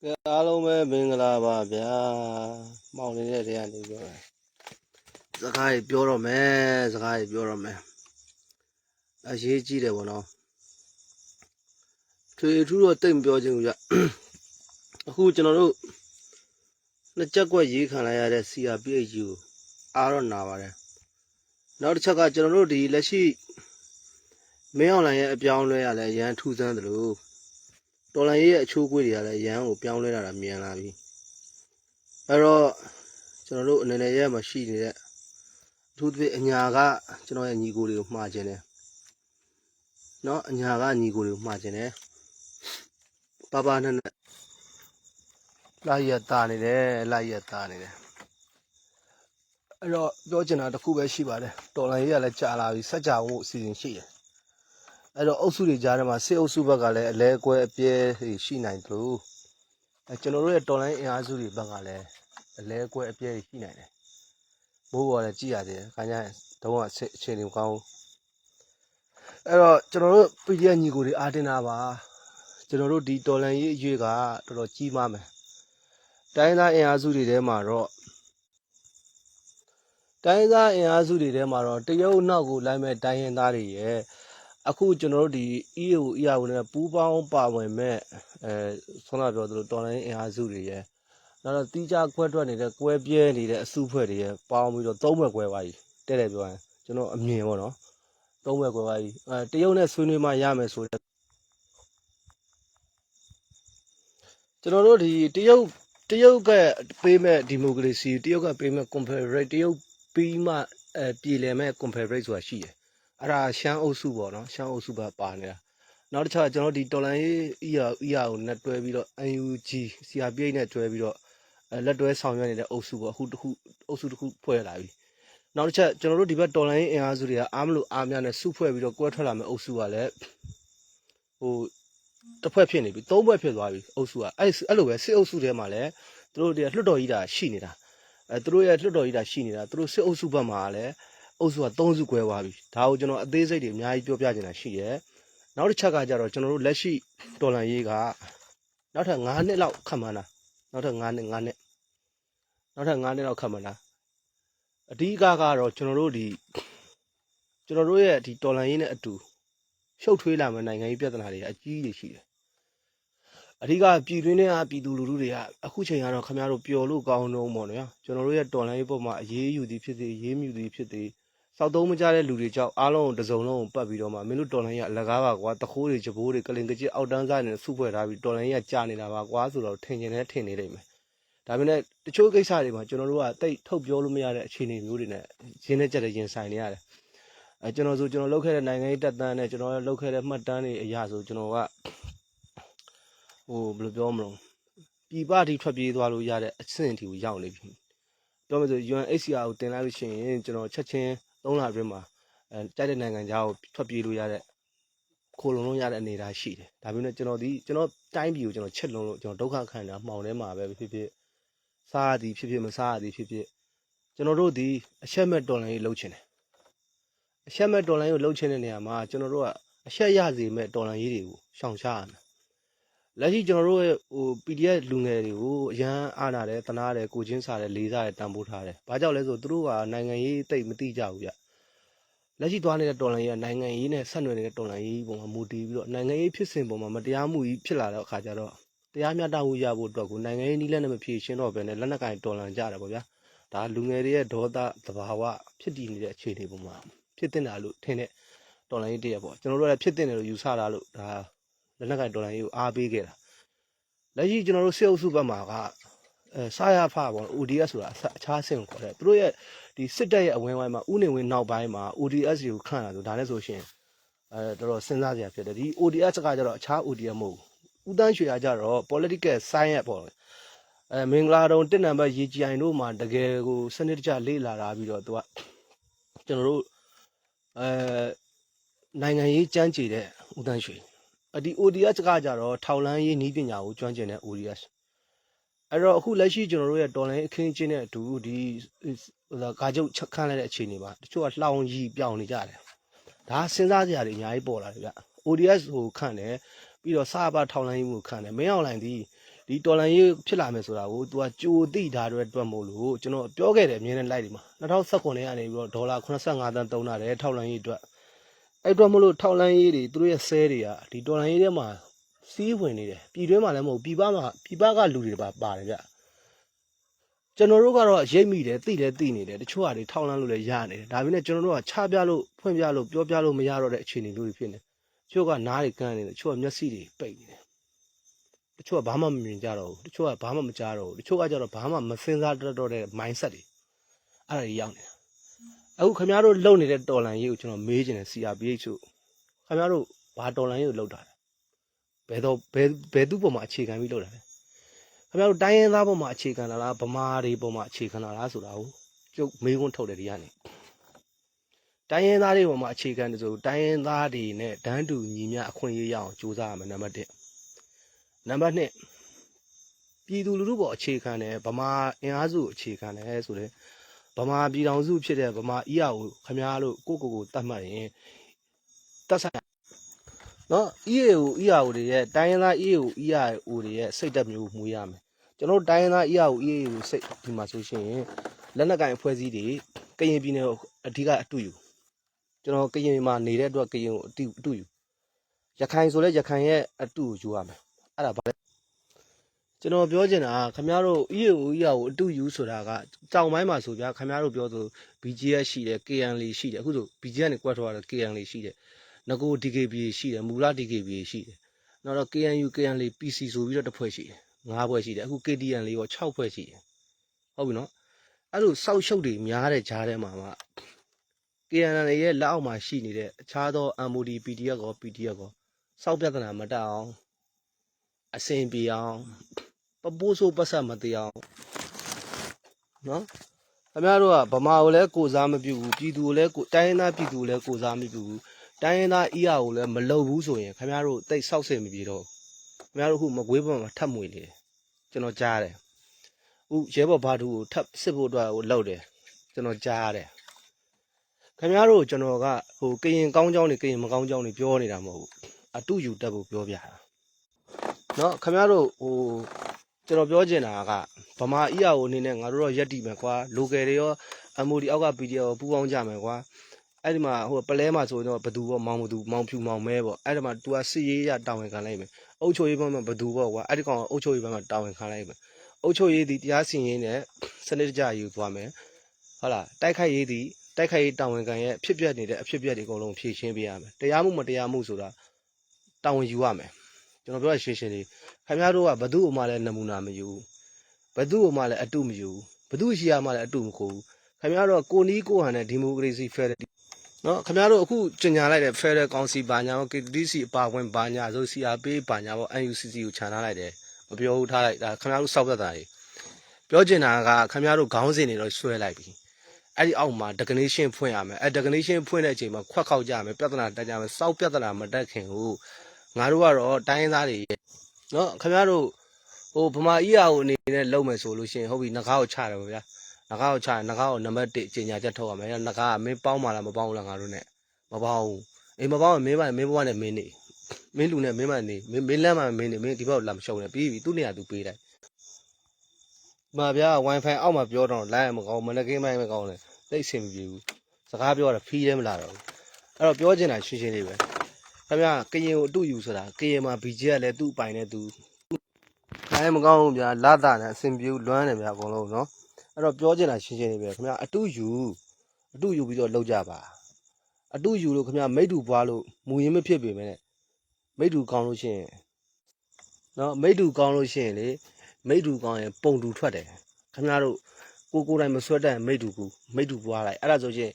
အားလုံးပဲမင်္ဂလာပါဗျာမောင်နေတဲ့တရားနေပြောတယ်စကားကြီးပြောတော့မယ်အရေးကြီးတယ်ဗောနော်ထွေထူးတော့တိတ်မပြောချင်ဘူးဗျအခုကျွန်တော်တို့နှစ်ချက်ကွက်ရေးခံလိုက်ရတဲ့ CRPH ကိုအားတော့နာပါတယ်နောက်တစ်ချက်ကကျွန်တော်တို့ဒီလက်ရှိမင်းအောင်လှိုင်ရဲ့အပြောင်းလဲရလဲရန်ထူးဆန်းတယ်လို့တော်လိုင်းရဲ့အချိုးကွေးတွေကလည်းရန်ကိုပြောင်းလဲလာတာမြင်လာပြီအဲ့တော့ကျွန်တော်တို့အနေနဲ့ရဲ့မှာရှိနေတဲ့အထူးသဖြင့်အညာကကျွန်တော်ရဲ့ညီကိုတွေကိုမှားခြင်းတယ်နော်အညာကညီကိုတွေကိုမှားခြင်းတယ်ပါနဲ့လိုက်ရတာနေတယ်အဲ့တော့ပြောချင်တာတစ်ခုပဲရှိပါတယ်တော်လိုင်းကြီးကလည်းကြာလာပြီစက်ကြဖို့အစီအစဉ်ရှိတယ်အဲ့တော့အုပ်စုတွေကြားထဲမှာစစ်အုပ်စုဘက်ကလည်းအလဲအကွဲအပြဲရှိနိုင်တယ်လို့ကျွန်တော်တို့ရဲ့တော်လိုင်းအင်အားစုတွေဘက်ကလည်းအလဲအကွဲအပြဲရှိနိုင်တယ်မိုးပေါ်လည်းကြည့်ရသေးတယ်ခါကျရင်တော့အခြေအနေမကောင်းဘူးအဲ့တော့ကျွန်တော်တို့ PDF ညီကိုတွေအားတင်တာပါကျွန်တော်တို့ဒီတော်လိုင်းရေးအရွေးကတော်တော်ကြီးမားမယ်တိုင်းသားအင်အားစုတွေထဲမှာတော့တရုတ်နောက်ကိုလိုက်မဲ့တိုင်းရင်းသားတွေရဲ့အခုကျွန်တော်တို့ဒီ EAO နဲ့ပူးပေါင်းပါဝင်မဲ့ဆွမ်းလာပြောသလိုတော်လိုင်းအင်အားစုတွေရဲ့နောက်တော့တီးခြားခွဲထွက်နေတဲ့ကွဲပြဲနေတဲ့အစုဖွဲ့တွေရဲ့ပေါင်းပြီးတော့သုံးဘက်ကွဲသွားပြီတဲ့တယ်ပြောရင်ကျွန်တော်အမြင်ပေါ့နော်သုံးဘက်ကွဲသွားပြီတရုတ်နဲ့ဆွေးနွေးမှရမယ်ဆိုတဲ့ကျွန်တော်တို့ဒီတရုတ်ကပေးမဲ့ဒီမိုကရေစီတရုတ်ကပေးမဲ့ confederate တရုတ်ပြီးမှပြည်လည်မဲ့ confederate ဆိုတာရှိတယ်အဲ့ဒါရှမ်းအုပ်စုပေါ့နော်ရှမ်းအုပ်စုပဲပါနေတာနောက်တစ်ချက်ကျွန်တော်ဒီတော်လိုင်းရေး ER ကိုနဲ့တွဲပြီးတော့ UNG CRPH နဲ့တွဲပြီးတော့လက်တွဲဆောင်ရွက်နေတဲ့အုပ်စုပေါ့အခုအုပ်စုတစ်ခုဖွဲ့လာပြီနောက်တစ်ချက်ကျွန်တော်တို့ဒီဘက်တော်လိုင်းရေးအင်အားစုတွေကအားမလို့အားများနဲ့စုဖွဲ့ပြီးတော့ကွဲထွက်လာမဲ့အုပ်စုကလည်းဟိုတစ်ဖွဲ့ဖြစ်နေပြီသုံးဖွဲ့ဖြစ်သွားပြီအုပ်စုကအဲ့လိုပဲစစ်အုပ်စုထဲမှာလည်းသူတို့လွှတ်တော်ကြီးတာရှိနေတာသူတို့ရဲ့လွှတ်တော်ကြီးတာရှိနေတာသူတို့စစ်အုပ်စုဘက်မှာလည်းအုပ်စုက၃စုကွဲသွားပြီဒါကိုကျွန်တော်အသေးစိတ်တွေအများကြီးပြောပြချင်တာရှိတယ်နောက်တစ်ချက်ကကြတော့ကျွန်တော်တို့လက်ရှိတော်လန်ရေးကနောက်ထပ်9နှစ်လောက်ခန့်မှန်းတာနောက်ထပ်9နှစ်လောက်ခန့်မှန်းတာအဓိကကတော့ကျွန်တော်တို့ရဲ့ဒီတော်လန်ရေးနဲ့အတူရှုပ်ထွေးလာမယ့်နိုင်ငံရေးပြဿနာတွေအကြီးကြီးရှိတယ်အဓိကပြည်တွင်းနဲ့ပြည်သူလူထုတွေကအခုချိန်ကတော့ခင်ဗျားတို့ပျော်လို့ကောင်းတော့ပေါ့နော်ကျွန်တော်တို့ရဲ့တော်လိုင်းရေးပေါ်မှာအေးယူသည်ဖြစ်စေရေးမြူသည်ဖြစ်စေစောက်သုံးမကြတဲ့လူတွေကြောင့်အားလုံးတစုံလုံးကိုပတ်ပြီးတော့မှမင်းတို့တော်လိုင်းရအလကားပါကွာတခိုးတွေကြဘိုးတွေကလင်ကကြစ်အောက်တန်းစားနေစုဖွဲ့ထားပြီးတော်လိုင်းရကြာနေတာပါကွာဆိုတော့ထင်နေလိမ့်မယ်ဒါပေမဲ့တချို့ကိစ္စတွေမှာကျွန်တော်တို့ကတိတ်ထုတ်ပြောလို့မရတဲ့အခြေအနေမျိုးတွေနဲ့ရင်းနှက်ကြတဲ့ရင်ဆိုင်နေရတယ်ကျွန်တော်လုပ်ခဲ့တဲ့နိုင်ငံရေးတက်တန်းနဲ့ကျွန်တော်လုပ်ခဲ့တဲ့မှတ်တမ်းတွေအရာဆိုကျွန်တော်ကဘယ်လိုပြောမလို့ပြည်ပထိထွက်ပြေးသွားလို့ရတဲ့အဆင့်အထိကိုရောက်နေပြီပြောမယ်ဆို UNHCR ကိုတင်လိုက်လို့ရှိရင်ကျွန်တော်ချက်ချင်း3လအတွင်းမှာတိုက်တဲ့နိုင်ငံခြားကိုထွက်ပြေးလို့ရတဲ့ခိုးလုံလို့ရတဲ့အနေအထားရှိတယ်ဒါပေမဲ့ကျွန်တော်တိုင်းပြည်ကိုကျွန်တော်ချက်လုံးလို့ကျွန်တော်ဒုက္ခခံတာမှောင်ထဲမှာပဲဖြစ်ဖြစ်စားရသည်ဖြစ်ဖြစ်မစားရသည်ဖြစ်ဖြစ်ကျွန်တော်တို့ဒီအချက်မဲ့တော်လိုင်းရေးလုပ်ချင်တယ်အချက်မဲ့တော်လိုင်းကိုလုပ်ချင်တဲ့နေရာမှာကျွန်တော်တို့ကအချက်ရစေမဲ့တော်လိုင်းရေးတွေကိုရှောင်ရှားရမယ်လက်ရှိကျွန်တော်တို့ရဲ့PDF လူငယ်တွေကိုအရန်အားနာတယ်တနာတယ်ကိုချင်းစားတယ်လေးစားတယ်တန်ဖိုးထားတယ်ဘာကြောင့်လဲဆိုသူတို့ကနိုင်ငံရေးတိတ်မသိကြဘူးဗျလက်ရှိသွားနေတဲ့တော်လိုင်းရေးကနိုင်ငံရေးနဲ့ဆက်နွယ်နေတဲ့တော်လိုင်းရေးပုံမှာမူတည်ပြီးတော့နိုင်ငံရေးဖြစ်စဉ်ပုံမှာမတရားမှုကြီးဖြစ်လာတဲ့အခါကျတော့တရားမျှတမှုရဖို့အတွက်ကိုနိုင်ငံရေးနည်းလမ်းနဲ့မဖြေရှင်းတော့ဘဲနဲ့လက်နက်ကင်တော်လန်ကြတယ်ပေါ့ဗျာဒါလူငယ်တွေရဲ့ဒေါသသဘာဝဖြစ်တည်နေတဲ့အခြေအနေပုံမှာဖြစ်တင်တာလို့ထင်တဲ့တော်လိုင်းရေးတည်းပေါ့ကျွန်တော်တို့လည်းဖြစ်တင်တယ်လို့ယူဆတာလို့ဒါလက်နက်ကင်တော်လိုင်းရေးကိုအားပေးခဲ့တာလက်ရှိကျွန်တော်တို့စစ်အုပ်စုဘက်မှာကစာရဖပေါ့ ODS ဆိုတာအခြားဆင့်ကိုခေါ်တယ်သူတို့ရဲ့ဒီစစ်တပ်ရဲ့အဝင်ဝိုင်းမှာဥနေဝင်နောက်ပိုင်းမှာ ODS ကိုခန့်လာဆိုဒါနဲ့ဆိုရှင်တော်တော်စဉ်းစားစရာဖြစ်တယ်ဒီ ODS ကကြတော့အခြား ODS မဟုတ်ဘူးဦးတန်းရွှေကကြတော့ political science ပေါ့မင်္ဂလာတုံ1နံပါတ်ရေကြည်အိုင်တို့မှာတကယ်ကိုစနစ်တကျလေ့လာတာပြီးတော့သူကကျွန်တော်တို့နိုင်ငံရေးကြမ်းကြည်တဲ့ဦးတန်းရွှေဒီ ODS ကကြတော့ထောက်လန်းရေးနည်းပညာကိုကျွမ်းကျင်တဲ့ ODS အဲ့တော့အခုလက်ရှိကျွန်တော်တို့ရဲ့တော်လိုင်းအခင်းချင်းနဲ့အတူဒီကာချုပ်ချက်ခန့်လိုက်တဲ့အခြေအနေမှာတချို့ကလှောင်ကြီးပြောင်းနေကြတယ်ဒါစဉ်းစားစရာတွေအများကြီးပေါ်လာတယ်ဗျ ODS ကိုခန့်တယ်ပြီးတော့စာပထောက်လန်းရေးမှုခန့်တယ်မင်းအောင်လှိုင်ဒီ ဒီတော်လန်ရေးဖြစ်လာမယ်ဆိုတာကို तू ကကြိုသိထားတဲ့အတွက်မို့လို့ကျွန်တော်ပြောခဲ့တယ်အမြင်နဲ့လိုက်ဒီမှာ2019နဲ့ကနေပြီးတော့ဒေါ်လာ85သန်းသုံးလာတယ်ထောက်လန်ရေးအတွက်အဲ့အတွက်မို့လို့ထောက်လန်ရေးတွေသူတို့ရဲ့ဆဲတွေကဒီတော်လန်ရေးထဲမှာစီးဝင်နေတယ်ပြည်တွင်းမှာလည်းမဟုတ်ပြည်ပကလူတွေပါတယ်ဗျကျွန်တော်တို့ကတော့ရိပ်မိတယ်သိတယ်သိနေတယ်တချို့ဟာတွေထောက်လန်းလို့လည်းရနေတယ်ဒါပေမဲ့ကျွန်တော်တို့ကချပြလို့ဖွင့်ပြလို့ပြောပြလို့မရတော့တဲ့အခြေအနေမျိုးတွေဖြစ်နေတချို့ကနားတွေကန်းနေတယ်တချို့ကမျက်စိတွေပိတ်နေတယ်တချို့ကဘာမှမမြင်ကြတော့ဘူးတချို့ကဘာမှမကြားတော့ဘူးတချို့ကကျတော့ဘာမှမစင်စားတတ်တော့တဲ့ mindset တွေအဲ့ဒါကြီးရောက်နေတာအခုခင်ဗျားတို့လုံနေတဲ့တော်လန်ရေးကိုကျွန်တော်မေးချင်တယ် CRPH ကိုခင်ဗျားတို့ဘာတော်လန်ရေးကိုလောက်တာလဲဘယ်သူ့ပေါ်မှာအခြေခံပြီးလောက်တာလဲခင်ဗျားတို့တိုင်းရင်းသားပေါ်မှာအခြေခံလာလားဗမာတွေပေါ်မှာအခြေခံလာလားဆိုတာကိုကျုပ်မေးခွန်းထုတ်တယ်ဒီကနေတိုင်းရင်းသားတွေပေါ်မှာအခြေခံတယ်ဆိုတိုင်းရင်းသားတွေနဲ့တန်းတူညီမျှအခွင့်အရေးရအောင်ကြိုးစားရမယ်နံပါတ်1နံပါတ်2ပြည်သူလူထုပေါ်အခြေခံတယ်ဗမာအင်အားစုအခြေခံတယ်ဆိုတဲ့ဗမာပြည်တော်စုဖြစ်တဲ့ဗမာအီယာကိုခင်ဗျားတို့ကိုတတ်မှတ်ရင်တတ်ဆိုင်နော် EAO တွေရဲ့တိုင်းရင်းသား EAO တွေရဲ့စိတ်တက်မျိုးမွေးရမယ်ကျွန်တော်တိုင်းရင်းသား EAO စိတ်ဒီမှာဆိုရှင်လက်နက်ကင်အဖွဲ့အစည်းတွေကရင်ပြည်နယ်ကိုအဓိကအတူယူကျွန်တော်ကရင်မှာနေတဲ့အတွက်ကရင်ကိုအတူယူရခိုင်ဆိုလဲရခိုင်ရဲ့အတူကိုယူရမယ်အဲ့ဒါဘာလဲကျွန်တော်ပြောချင်တာခင်ဗျားတို့ EAO ကိုအတူယူဆိုတာကတောင်ပိုင်းမှာဆိုပြခင်ဗျားတို့ပြောဆို BGS ရှိတယ် KNL ရှိတယ်အခုဆို BGS နဲ့ကွက်ထွက်သွားတယ် KNL ရှိတယ်ငကို DKB ရှိတယ်မူလ DKB ရှိတယ်နောက်တော့ KNU KNL PC ဆိုပြီးတော့တစ်ဖွဲ့ရှိတယ်၅ဖွဲ့ရှိတယ်အခု KTN လေးရော6ဖွဲ့ရှိတယ်ဟုတ်ပြီနော်အဲ့လိုစောက်ရှုပ်တွေများတဲ့ကြားထဲမှာKNL ရဲ့လက်အောက်မှာရှိနေတဲ့အခြားသော MOD PDF ကော PDF ကောစောက်ပြဿနာမတက်အောင်အစင်ပြေအောင်ပပိုးဆိုးပတ်ဆက်မသေးအောင်နော်ခင်ဗျားတို့ကဗမာကိုလည်းကိုစားမပြုဘူးပြည်သူကိုလည်းတိုင်းရင်းသားပြည်သူကိုလည်းကိုစားမပြုဘူးတိုင်းရင်းသားကိုလည်းမလုပ်ဘူးဆိုရင်ခင်ဗျားတို့တိတ်ဆောက်ဆင်မပြေတော့ခင်ဗျားတို့ခုမကွေးဘက်မှာထပ်မွေနေတယ်ကျွန်တော်ကြားတယ်ဥရဲဘော်ဘာသူကိုထပ်စစ်ဖို့အတွက်ကိုလောက်တယ်ကျွန်တော်ကြားရတယ်ခင်ဗျားတို့ကျွန်တော်ကကရင်ကောင်းကြောင်းတွေကရင်မကောင်းကြောင်းတွေပြောနေတာမဟုတ်ဘူးအတူယူတက်ဖို့ပြောပြတာနော်ခင်ဗျားတို့ကျွန်တော်ပြောချင်တာကဗမာကိုအနေနဲ့ငါတို့တော့ရက်တီမယ်ကွာ local တွေရော MOD အောက်က PDF ရောပူးပေါင်းကြမယ်ကွာအဲ့ဒီမှာပလဲမှာဆိုရင်တော့ဘသူပေါ့မောင်ဖြူမောင်မဲပေါ့အဲ့ဒီမှာ तू ကစစ်ရေးရတာဝန်ခံလိုက်မယ်အုပ်ချုပ်ရေးဘက်မှာဘသူပေါ့ကွာအဲ့ဒီကောင်အုပ်ချုပ်ရေးဘက်မှာတာဝန်ခံလိုက်မယ်အုပ်ချုပ်ရေးဒီတရားစီရင်နဲ့စနစ်တကျယူသွားမယ်ဟုတ်လားတိုက်ခိုက်ရေးတာဝန်ခံရဲ့ဖြစ်ပျက်နေတဲ့အဖြစ်ပျက်တွေအကုန်လုံးဖြည့်ရှင်းပေးရမယ်တရားမှုမတရားမှုဆိုတာတာဝန်ယူရမယ်ကျွန်တော်ပြောရှင်းရှင်းလေးခင်ဗျားတို့ကဘသူ့ဥမာလဲနမူနာမယူဘသူ့ဥမာလဲအတုမယူဘသူ့ရှိရမှလဲအတုမခိုးခင်ဗျားတို့ကိုနီးကိုဟန်နဲ့ဒီမိုကရေစီဖက်နော်ခင်ဗျားတို့အခုကျင်ညာလိုက်တဲ့ Federal Council ဘာညာရော KTC အပါဝင်ဘာညာဆို CRP ဘာညာပေါ့ NUCC ကိုခြံထားလိုက်တယ်မပြောဘူးထားလိုက်ဒါခင်ဗျားတို့စောက်သက်တာတွေပြောချင်တာကခင်ဗျားတို့ခေါင်းစဉ်တွေတော့ဆွဲလိုက်ပြီအဲ့ဒီအောက်မှာ definition ဖွင့်ရမယ်အဲ့ definition ဖွင့်တဲ့အချိန်မှာခွက်ခောက်ကြမယ်ပြဿနာတက်ကြမယ်စောက်ပြဿနာမတက်ခင်ကိုငါတို့ကတော့တိုင်းရင်းသားတွေနော်ခင်ဗျားတို့ဗမာကိုအနေနဲ့လုံမယ်ဆိုလို့ရှိရင်ဟုတ်ပြီငကားကိုချတယ်ဗျာငကားကိုချရင်ငကားကိုနံပါတ်1ကြေညာချက်ထုတ်ရမယ်ငကားကမင်းပေါင်းပါလားမပေါင်းဘူးလားငါတို့နဲ့မပေါင်းဘူးအေးမပေါင်းရင်မင်းဘဝနဲ့မင်းနေမင်းလူနဲ့မင်းမနေမင်းလမ်းမှာမင်းနေမင်းဒီဘက်ကိုလာမရှုံးနဲ့ပြီးပြီသူ့နေရာသူပေးလိုက်မှာဗျာ wifi အောက်မှာပြောတော့လိုင်းမကောင်းမနေ့ကင်းမိုင်းမကောင်းလေသိအဆင်မပြေဘူးစကားပြောတာဖီးလည်းမလာတော့ဘူးအဲ့တော့ပြောချင်တာရှင်းရှင်းလေးပဲခင်ဗျာကရင်ကိုအတူယူဆိုတာကရင်မှာ BG ကလည်းသူ့ပိုင်နဲ့သူခိုင်းမကောင်းဘူးဗျာလာတာနဲ့အဆင်ပြေလွမ်းတယ်ဗျာအကုန်လုံးနော်အဲ့တော့ပြောချင်တာရှင်းရှင်းလေးပဲခင်ဗျာအတူယူပြီးတော့လောက်ကြပါအတူယူလို့ခင်ဗျာမိတ်တူပွားလို့မူရင်းမဖြစ်ပေမဲ့မိတ်တူကောင်းလို့ရှိရင်နော်မိတ်တူကောင်းလို့ရှိရင်လေမိတ်တူကောင်းရင်ပုံတူထွက်တယ်ခင်ဗျားတို့ကိုယ်တိုင်မဆွတ်တဲ့မိတ်တူပွားလိုက်အဲ့ဒါဆိုရင်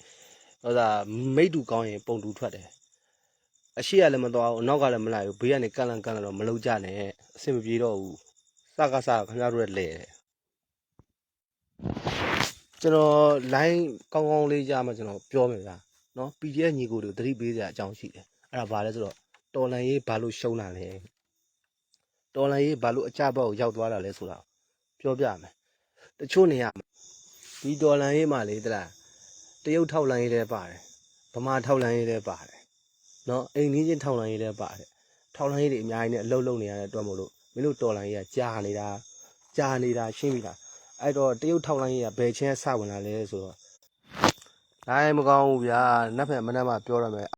မိတ်တူကောင်းရင်ပုံတူထွက်တယ်အရှိရလည်းမသွားဘူးအနောက်ကလည်းမလိုက်ဘူးဘေးကနေကန့်လန့်တော့မလုံးကြနဲ့အဆင်မပြေတော့ဘူးစကားခင်ဗျားတို့ရဲ့လဲကျွန်တော် line ကောင်းလေးရမှကျွန်တော်ပြောမယ်ဗျာနော် PDF ညီကိုတွေကိုသတိပေးစရာအကြောင်းရှိတယ်အဲ့ဒါဘာလဲဆိုတော့တော်လန်ရေးဘာလို့ရှုံးတာလဲတော်လန်ရေးဘာလို့အကြဘောက်ရောက်သွားတာလဲဆိုတာပြောပြမယ်တချို့နေရာဒီတော်လန်ရေးမှာလေတလားတရုတ်ထောက်လန်ရေးလည်းပါတယ်ဗမာထောက်လန်ရေးလည်းပါတယ်နော်အိမ်နီးချင်းထောက်လန်ရေးလည်းပါတယ်ထောက်လန်ရေးတွေအများကြီးနဲ့အလုပ်လုပ်နေရတဲ့အတွက်မို့လို့ မင်းတို့တော်လိုင်းကြီးကကြာနေတာရှင်းပြီလားအဲ့တော့တရုတ်ထောက်လိုင်းကြီးကဘယ်ချင်းစဝင်လာလဲဆိုတော့ဒါမှမကောင်းဘူးဗျာနက်ဖြန်မနက်မှပြောရမယ်